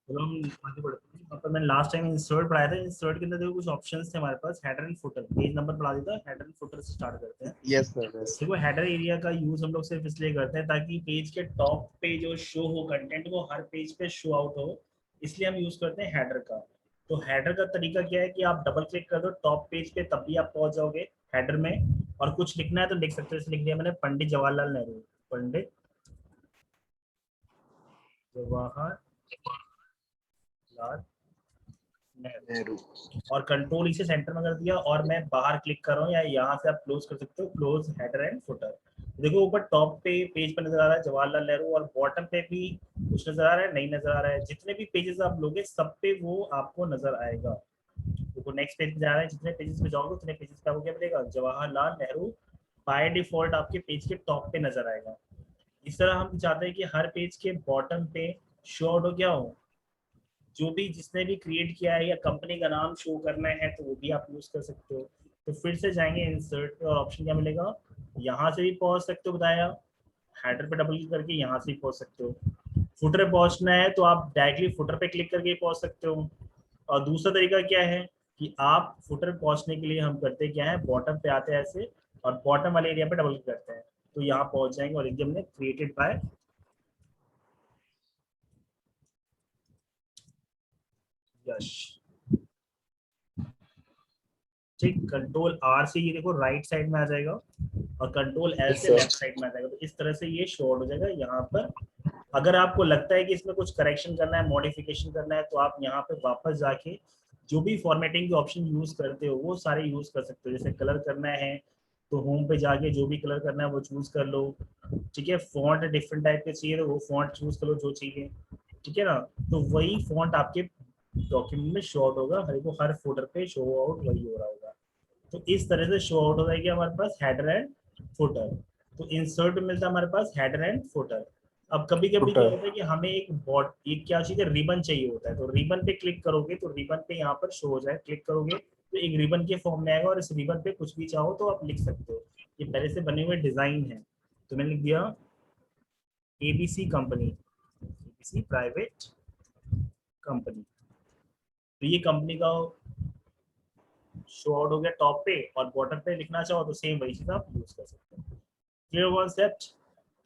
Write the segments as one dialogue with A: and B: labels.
A: चलो हम आगे बढ़ते हैं। मतलब मैंने लास्ट टाइम इंसर्ट पढ़ाया था, इंसर्ट के अंदर देखो कुछ ऑप्शंस थे हमारे पास, header and footer. Page number पढ़ा देता, हेडर एंड फुटर से स्टार्ट करते हैं।
B: Yes sir, yes.
A: देखो हेडर एरिया का यूज हम लोग सिर्फ इसलिए करते हैं ताकि पेज के टॉप पे जो शो हो कंटेंट वो हर पेज पे शो आउट हो, इसलिए हम यूज करते हैं हेडर का। तो हेडर का तरीका क्या है कि आप डबल क्लिक कर दो टॉप पेज पे, तब भी आप पहुंच जाओगे हेडर में। और कुछ लिखना है तो लिख सकते हो, जैसे लिख दिया मैंने पंडित जवाहरलाल नेहरू, पंडित जवाहरलाल नेहरू।
B: नेहरू।
A: और कंट्रोल इसे सेंटर में कर दिया, और मैं बाहर क्लिक कर रहा हूँ, या यहाँ से आप क्लोज कर सकते हो, क्लोज हेडर एंड फुटर। देखो ऊपर टॉप पे पेज पर नजर आ रहा है जवाहरलाल नेहरू, और बॉटम पे भी कुछ नजर आ रहा है, नहीं नजर आ रहा है। जितने भी पेजेस आप लोगे सब पे वो आपको नजर आएगा। देखो नेक्स्ट पेज पे जा रहा है, जितने पेजेस पे जाओगे उतने पेजेस पे आपको क्या मिलेगा, जवाहरलाल नेहरू बाय डिफॉल्ट आपके पेज के टॉप पे नजर आएगा। इस तरह हम चाहते हैं कि हर पेज के बॉटम पे शो आउट हो, क्या हो, जो भी जिसने भी क्रिएट किया है, या कंपनी का नाम शो करना है तो वो भी आप यूज कर सकते हो। तो फिर से जाएंगे इंसर्ट पे, और ऑप्शन क्या मिलेगा, यहाँ से भी पहुंच सकते हो, बताया। हेडर पे डबल क्लिक करके यहाँ से भी पहुंच सकते हो। फुटर पे पहुंचना है तो आप डायरेक्टली फुटर पे क्लिक करके पहुंच सकते हो। और दूसरा तरीका क्या है कि आप फुटर पहुंचने के लिए हम करते क्या है, बॉटम पे आते हैं ऐसे, और बॉटम वाले एरिया पे डबल क्लिक करते हैं, तो यहाँ पहुंच जाएंगे और एकदम ने क्रिएटेड बाय यश। ठीक, कंट्रोल आर से ये देखो राइट साइड में आ जाएगा, और कंट्रोल एल
B: यस
A: से
B: सर।
A: लेफ्ट साइड में आ जाएगा। तो इस तरह से ये शॉर्ट हो जाएगा यहाँ पर। अगर आपको लगता है कि इसमें कुछ करेक्शन करना है, मॉडिफिकेशन करना है, तो आप यहाँ पे वापस जाके जो भी फॉर्मेटिंग के ऑप्शन यूज करते हो वो सारे यूज कर सकते हो। जैसे कलर करना है तो होम पे जाके जो भी कलर करना है वो चूज कर लो। ठीक है, फॉन्ट डिफरेंट टाइप के चाहिए तो वो फॉन्ट चूज कर लो जो चाहिए। ठीक है ना, तो वही फॉन्ट आपके डॉक्यूमेंट में शो आउट होगा, हर को हर फोल्डर पे शो आउट वही हो रहा होगा। तो इस तरह से शो आउट हो जाएगी हमारे पास हेडर एंड फुटर। तो इंसर्ट में मिलता है हमारे पास हेडर एंड फुटर। अब कभी कभी क्या
B: फुटर।
A: होता है कि हमें एक क्या चीज है, रिबन चाहिए होता है, तो रिबन पे क्लिक करोगे तो रिबन पे यहाँ पर शो हो जाए, क्लिक करोगे तो एक रिबन के फॉर्म में आएगा, और इस रिबन पे कुछ भी चाहो तो आप लिख सकते हो। ये पहले से बने हुए डिजाइन है। तो मैंने लिख दिया ABC company, ABC private company. तो ये कंपनी का शो आउट हो गया टॉप पे, और बॉटम पे लिखना चाहो तो सेम वही चीज आप यूज कर सकते हो। Clear concept.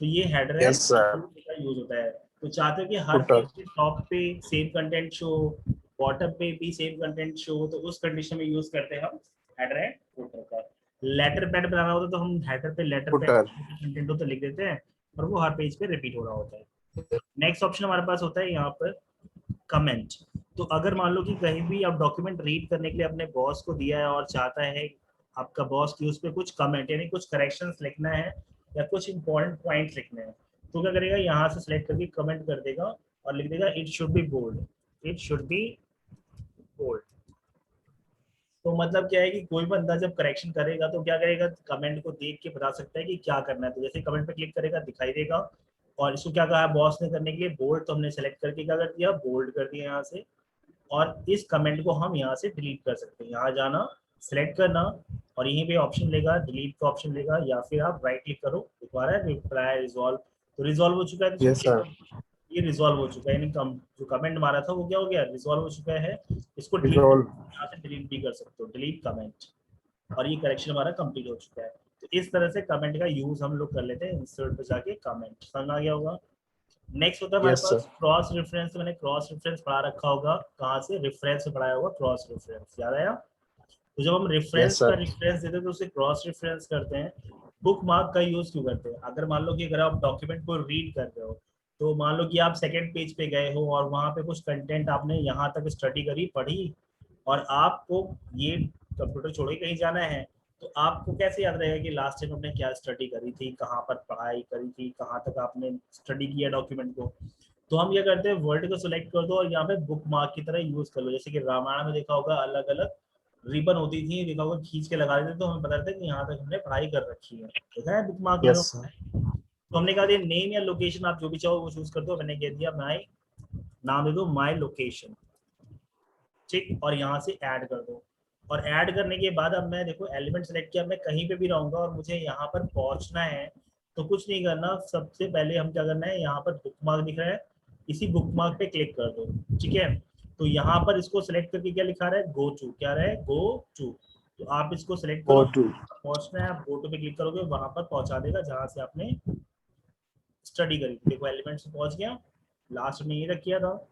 A: तो ये header and
B: yes sir.
A: Footer का यूज होता है। तो चाहते हो कि हर
B: फुटर।
A: पेज के टॉप पे सेम कंटेंट शो, बॉटम पे भी सेम कंटेंट शो, तो उस कंडीशन में यूज करते हैं हम हेडर एंड फुटर का। लेटर पैड बनाना होता है तो हम हेडर पे लेटर पैड
B: फुटर।
A: कंटेंट हो तो लिख देते हैं, और वो हर पेज पे रिपीट हो रहा होता है। नेक्स्ट ऑप्शन हमारे पास होता है यहाँ पर कमेंट। तो अगर मान लो कि कहीं भी आप डॉक्यूमेंट रीड करने के लिए अपने बॉस को दिया है, और चाहता है आपका बॉस की उस पर कुछ कमेंट यानी कुछ करेक्शंस लिखना है, या कुछ इंपॉर्टेंट पॉइंट्स लिखने हैं, तो क्या करेगा, यहाँ से सिलेक्ट करके कमेंट कर देगा और लिख देगा it should be bold, it should be bold. तो मतलब क्या है कि कोई बंदा जब करेक्शन करेगा तो क्या करेगा, कमेंट को देख के बता सकता है कि क्या करना है। तो जैसे कमेंट पे क्लिक करेगा दिखाई देगा। और इसको क्या कहा बॉस ने करने के लिए, बोल्ड, तो हमने सेलेक्ट करके क्या कर दिया, बोल्ड कर दिया यहाँ से। और इस कमेंट को हम यहाँ से डिलीट कर सकते हैं, यहाँ जाना, सिलेक्ट करना, और यहीं पे ऑप्शन लेगा, डिलीट का ऑप्शन लेगा, या फिर आप राइट क्लिक करो, दोबारा रिप्लाई रिजॉल्व। तो रिजॉल्व हो चुका है, तो
B: यस सर।
A: ये रिजॉल्व हो चुका है, यानी जो कमेंट मारा था वो क्या हो गया, रिजॉल्व हो चुका है। इसको डिलीट
B: रिजॉल्व।
A: यहाँ से डिलीट भी कर सकते हो, डिलीट कमेंट। और ये करेक्शन हमारा कंप्लीट हो चुका है। तो इस तरह से कमेंट का यूज हम लोग कर लेते हैं, इंसर्ट पे जाके कमेंट, समझ आ गया होगा। नेक्स्ट होता है हमारे
B: यस सर।
A: पास क्रॉस रेफरेंस। मैंने क्रॉस रेफरेंस पढ़ा रखा होगा, कहाँ से, रेफरेंस से पढ़ाया होगा क्रॉस रेफरेंस, याद आया। तो जब हम
B: यस
A: रेफरेंस का
B: सर।
A: रेफरेंस देते हैं तो उसे क्रॉस रेफरेंस करते हैं। बुक मार्क का यूज क्यों करते हैं, अगर मान लो कि अगर आप डॉक्यूमेंट को रीड कर रहे हो, तो मान लो कि आप सेकेंड पेज पे गए हो और वहां पे कुछ कंटेंट आपने यहाँ तक स्टडी करी, पढ़ी, और आपको ये कंप्यूटर छोड़ के कहीं जाना है, तो आपको कैसे याद रहेगा कि लास्ट टाइम आपने क्या स्टडी करी थी, कहाँ पर पढ़ाई करी थी, कहाँ तक आपने स्टडी किया डॉक्यूमेंट को। तो हम क्या करते हैं, वर्ड को सिलेक्ट कर दो और यहाँ पे बुक मार्क की तरह यूज कर लो। जैसे कि रामायण में देखा होगा अलग अलग रिबन होती थी, देखा होगा खींच के लगा देते, तो हमें पता रहता है कि यहाँ तक हमने पढ़ाई कर रखी है, देखा है बुक मार्क लगा
B: यस
A: होता
B: सर।
A: है। तो हमने कहा दिया नेम या लोकेशन, आप जो भी चाहो वो चूज कर दो। मैंने कह दिया माई, नाम दे दो माई लोकेशन। ठीक, और यहाँ से ऐड कर दो। और ऐड करने के बाद अब मैं देखो एलिमेंट सेलेक्ट किया, मैं कहीं पे भी रहूंगा और मुझे यहाँ पर पहुंचना है, तो कुछ नहीं करना, सबसे पहले हम क्या करना है, यहाँ पर बुक मार्क दिख रहा है, इसी बुकमार्क पे क्लिक कर दो, ठीक है। तो यहाँ पर इसको सिलेक्ट करके क्या लिखा रहा है, गो टू, क्या रहा है, गो टू। तो आप इसको सिलेक्ट
B: गो
A: करो,
B: टू।
A: पहुंचना है, आप गो टू पे क्लिक करोगे, वहां पर पहुंचा देगा जहां से आपने स्टडी करी थी। देखो एलिमेंट्स में पहुंच गया, लास्ट में ये रख किया था।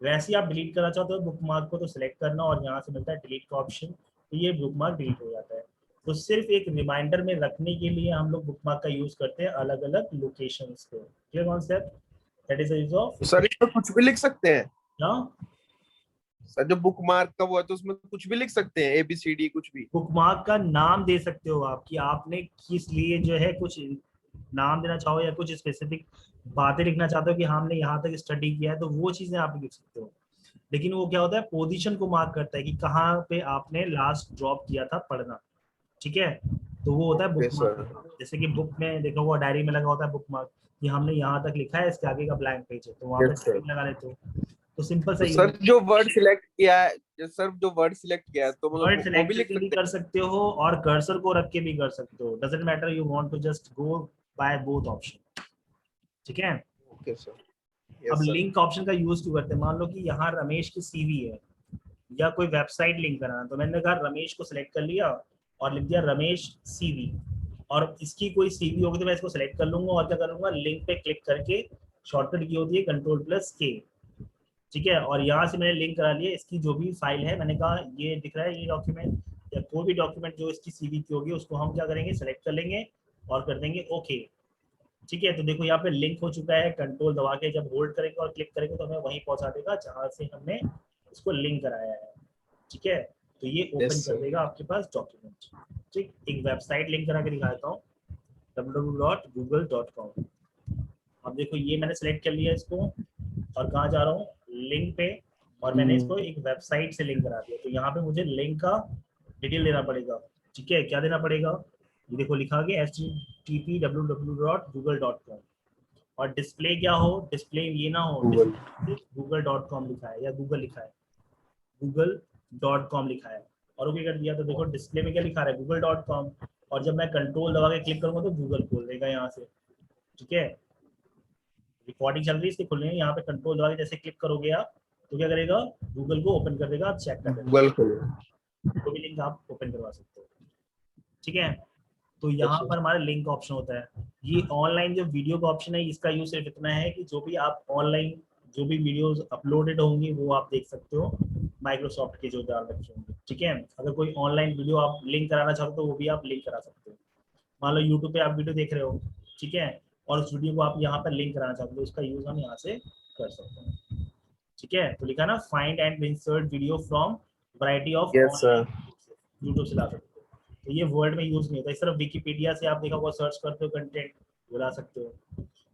A: वैसे ही आप डिलीट करना चाहते हो बुकमार्क को, तो सिलेक्ट करना और यहाँ से मिलता है डिलीट का ऑप्शन, तो ये बुकमार्क डिलीट हो जाता है। तो सिर्फ एक रिमाइंडर में रखने के लिए हम लोग बुकमार्क का यूज करते हैं अलग अलग लोकेशंस पे। Clear concept, that is the use of.
B: Sir इसमें कुछ भी लिख सकते हैं?
A: ना
B: सर जो बुक मार्क का वो है तो उसमें कुछ भी लिख सकते हैं, ABCD कुछ भी?
A: बुकमार्क का नाम दे सकते हो आप, कि आपने किस लिए जो है कुछ नाम देना चाहो या कुछ स्पेसिफिक बातें लिखना चाहते हो कि हमने यहाँ तक स्टडी किया है, तो वो चीजें आप लिख सकते हो। लेकिन वो क्या होता है, पोजीशन को मार्क करता है कि कहाँ पे आपने लास्ट ड्रॉप किया था पढ़ना, ठीक है। तो वो होता है बुक
B: ओके
A: मार्क
B: सर।
A: का। जैसे कि बुक में देखो वो डायरी में लगा होता है बुक मार्क, कि हमने यहाँ तक लिखा है, इसके आगे का ब्लैंक पेज है, तो वहां पे
B: यस सर।
A: टिक लगा लेते हो। तो सिंपल सा
B: तो
A: यूज।
B: सर जो वर्ड सिलेक्ट किया है, सर जो वर्ड सिलेक्ट किया है तो मतलब
A: वर्ड
B: वो
A: सिलेक्ट
B: भी लिख
A: करके भी
B: सकते
A: कर सकते हो और कर्सर को रख के भी कर सकते हो, doesn't matter, you want to just go by both option, ठीक है।
B: हैं? Okay sir.
A: अब
B: यस सर।
A: लिंक ऑप्शन का यूज क्यों करते हैं, मान लो कि यहाँ रमेश की सीवी है या कोई वेबसाइट लिंक कराना, तो मैंने कहा रमेश को सिलेक्ट कर लिया और लिख दिया रमेश सीवी, और इसकी कोई सीवी होगी तो मैं इसको सिलेक्ट कर लूंगा और क्या करूंगा, लिंक पे क्लिक करके, शॉर्टकट की होती है Ctrl+K, ठीक है। और यहाँ से मैंने लिंक करा लिया, इसकी जो भी फाइल है, मैंने कहा ये दिख रहा है ये डॉक्यूमेंट, या कोई भी डॉक्यूमेंट जो इसकी सीवी की होगी उसको हम क्या करेंगे, सेलेक्ट कर लेंगे और कर देंगे ओके, ठीक है। तो देखो यहाँ पे लिंक हो चुका है, कंट्रोल दबा के जब होल्ड करेंगे और क्लिक करेंगे तो हमें वहीं पहुंचा देगा जहां से हमने इसको लिंक कराया है, ठीक है। तो ये
B: यस
A: ओपन कर
B: सर।
A: देगा आपके पास डॉक्यूमेंट, ठीक। एक वेबसाइट लिंक करा के दिखाता हूँ, www.google.com। अब देखो ये मैंने सेलेक्ट कर लिया इसको, और कहाँ जा रहा हूँ, लिंक पे, और मैंने इसको एक वेबसाइट से लिंक करा दिया। तो यहाँ पे मुझे लिंक का डिटेल देना पड़ेगा, ठीक है। क्या देना पड़ेगा, ये देखो लिखा गया http://www.google.com, और डिस्प्ले क्या हो, डिस्प्ले ये ना हो,
B: गूगल।
A: डिस्प्ले google.com लिखा है या गूगल लिखा है, google.com लिखा है, और ओके कर दिया। तो देखो डिस्प्ले में क्या लिखा है, google.com, और जब मैं कंट्रोल दबा के क्लिक करूंगा तो गूगल खोल देगा यहाँ से, ठीक है। रिकॉर्डिंग चल रही है इसकी खुलने में, यहाँ पे कंट्रोल दबा के जैसे क्लिक करोगे आप, तो क्या करेगा, गूगल को ओपन कर देगा, आप चेक कर लेना,
B: गूगल खोलो।
A: कोई भी लिंक आप ओपन करवा सकते हो, ठीक है। तो यहाँ
B: अच्छा।
A: पर हमारा लिंक ऑप्शन होता है। ये ऑनलाइन जो वीडियो का ऑप्शन है, इसका यूज सिर्फ इतना है कि जो भी आप ऑनलाइन जो भी वीडियोस अपलोडेड होंगी वो आप देख सकते हो, माइक्रोसॉफ्ट के जो डाल रखे होंगे, ठीक है। अगर कोई ऑनलाइन वीडियो आप लिंक कराना चाहते हो तो वो भी आप लिंक करा सकते हो। मान लो यूट्यूब पे आप वीडियो देख रहे हो, ठीक है, और उस वीडियो को आप यहाँ पर लिंक कराना चाहते हो, उसका यूज हम यहाँ से कर सकते हैं, ठीक है। तो लिखा ना, find and insert video from variety of
B: yes sir.
A: Online YouTube से ला सकते हो। तो ये वर्ड में यूज नहीं होता, इस तरफ विकीपीडिया से आप देखा वो सर्च करते हो कंटेंट, वो ला सकते हो।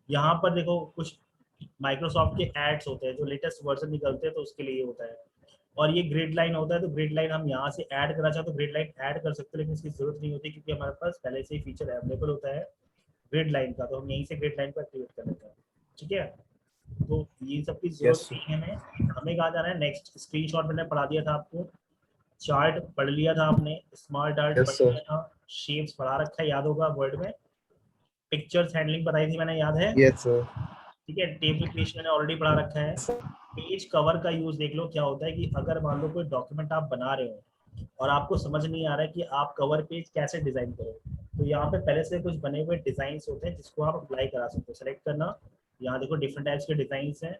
A: यहाँ पर देखो कुछ माइक्रोसॉफ्ट के एड्स होते हैं जो लेटेस्ट वर्जन निकलते हैं, तो उसके लिए होता है। और ये ग्रिड लाइन होता है, तो ग्रिड लाइन हम यहाँ से ऐड करना चाहते तो ग्रिड लाइन ऐड कर सकते हैं, लेकिन इसकी जरूरत नहीं होती क्योंकि हमारे पास पहले से ही फीचर अवेलेबल होता है ग्रिड लाइन का, तो हम यहीं से ग्रिड लाइन को एक्टिवेट कर लेते हैं, ठीक है। तो ये सब की
B: यस
A: जरूरत
B: सर।
A: नहीं है हमें। हमें कहाँ जाना है, नेक्स्ट स्क्रीनशॉट मैंने पढ़ा दिया था आपको, चार्ट पढ़ लिया था आपने, स्मार्ट आर्ट
B: यस
A: पढ़
B: सर।
A: लिया था, शेप्स पढ़ा रखा है, याद होगा वर्ड में, पिक्चर्स हैंडलिंग बताई थी मैंने, याद है,
B: यस सर।
A: ठीक है। टेबल क्रिएशन मैंने ऑलरेडी पढ़ा रखा है। पेज कवर का यूज देख लो, क्या होता है कि अगर मान लो कोई डॉक्यूमेंट आप बना रहे हो और आपको समझ नहीं आ रहा है कि आप कवर पेज कैसे डिजाइन करो, तो यहाँ पे पहले से कुछ बने हुए डिजाइन होते हैं जिसको आप अप्लाई करा सकते हो। सेलेक्ट करना, यहाँ देखो डिफरेंट टाइप्स के डिजाइन हैं,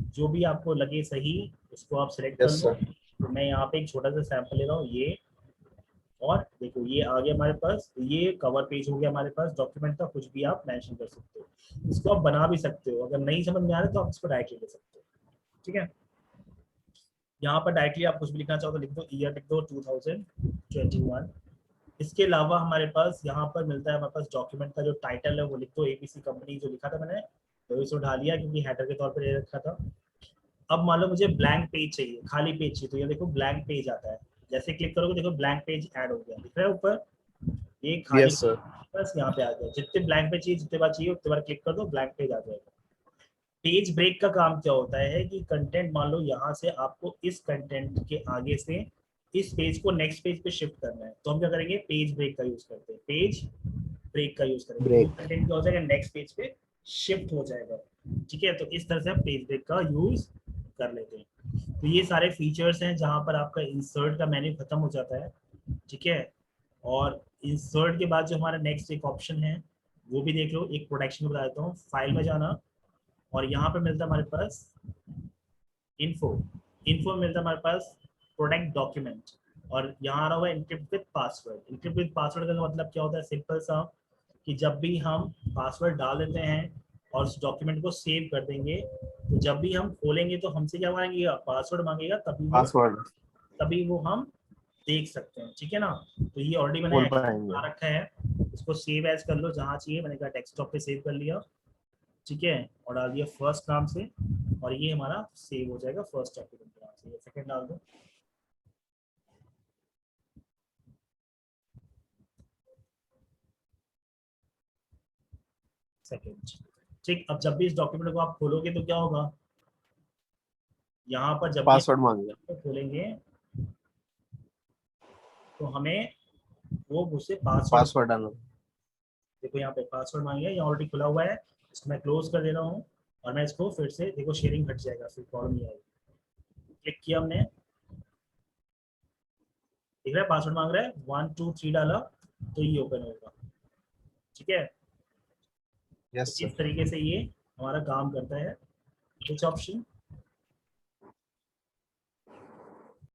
A: जो भी आपको लगे सही उसको आप सिलेक्ट कर
B: यस
A: लो।
B: सर।
A: तो मैं यहाँ पे एक छोटा सा सैंपल ले रहा हूँ ये, और देखो ये आ गया हमारे पास, तो ये कवर पेज हो गया हमारे पास डॉक्यूमेंट का, कुछ भी आप मेंशन कर सकते हो, इसको आप बना भी सकते हो। अगर नहीं समझ में आ रहा तो आप इसको डायरेक्टली ले सकते हो, ठीक है। यहाँ पर डायरेक्टली आप कुछ भी लिखना चाहो तो लिख दो, ईयर लिख दो 2021। इसके अलावा हमारे पास यहाँ पर मिलता है, हमारे पास डॉक्यूमेंट का जो टाइटल है वो लिख दो, एबीसी कंपनी जो लिखा था मैंने, तो इसे उठा लिया क्योंकि हेडर के तौर पर ले रखा था। अब मान लो मुझे ब्लैंक पेज चाहिए, खाली पेज चाहिए, तो ये देखो ब्लैंक पेज आता है, जैसे क्लिक करोगे देखो ब्लैंक पेज ऐड हो गया, दिख रहा है ऊपर, ये खाली,
B: यस सर।
A: बस यहाँ पे आ गया। जितने ब्लैंक पेज चाहिए, जितने बार चाहिए उतने बार क्लिक कर दो, ब्लैंक पेज आ जाएगा। पेज ब्रेक का काम क्या होता है कि कंटेंट मान लो यहाँ से आपको इस कंटेंट के आगे से इस पेज को नेक्स्ट पेज पे शिफ्ट करना है, तो हम क्या करेंगे, पेज ब्रेक का यूज करते हैं, पेज ब्रेक का यूज करेंगे, तो
B: ब्रेक।
A: कंटेंट क्या हो जाएगा, नेक्स्ट पेज पे शिफ्ट हो जाएगा। ठीक है, तो इस तरह से आप पेज ब्रेक का यूज कर लेते हैं। तो ये सारे फीचर्स हैं जहां पर आपका इंसर्ट का मेन्यू खत्म हो जाता है। ठीक है, और इंसर्ट के बाद जो हमारा नेक्स्ट एक ऑप्शन है वो भी देख लो। एक प्रोटेक्शन बता देता हूँ, फाइल में जाना और यहाँ पे मिलता है हमारे पास इन्फो। इन्फो में मिलता है हमारे पास प्रोडक्ट डॉक्यूमेंट, और यहाँ आ रहा हुआ है encrypt with password. Encrypt with password का मतलब क्या होता है, सिंपल सा, कि जब भी हम पासवर्ड डाल देते हैं और उस डॉक्यूमेंट को सेव कर देंगे, तो जब भी हम खोलेंगे तो हमसे क्या मांगेगा, पासवर्ड मांगेगा,
B: पासवर्ड
A: तभी वो हम देख सकते हैं। ठीक है ना, तो ये ऑलरेडी मैंने
B: खोल पाएंगे।
A: बना रखा है। इसको सेव एज कर लो जहाँ चाहिए, मैंने कहा डेस्कटॉप पे सेव कर लिया। ठीक है, और डाल दिया फर्स्ट नाम से, और ये हमारा सेव हो जाएगा फर्स्ट डॉक्यूमेंट के नाम से। सेकंड डाल दो। सेकंड। ठीक, अब जब भी इस डॉक्यूमेंट को आप खोलोगे तो क्या होगा, यहाँ पर जब भी
B: पासवर्ड मांगेगा।
A: आप खोलेंगे तो हमें वो मुझसे पासवर्ड,
B: पासवर्ड डालना।
A: देखो यहाँ पे पासवर्ड मांगेगा, यहाँ ऑलरेडी खुला हुआ है, इसको मैं क्लोज कर दे रहा हूँ। और मैं इसको फिर से, देखो शेयरिंग हट जाएगा, फिर प्रॉब्लम नहीं आएगी। क्लिक किया हमने, दिख रहा है पासवर्ड मांग रहा है, 1 2 3 डाला तो ये ओपन होगा। ठीक है, तो
B: यस
A: इस
B: सर।
A: तरीके से ये हमारा काम करता है। कुछ ऑप्शन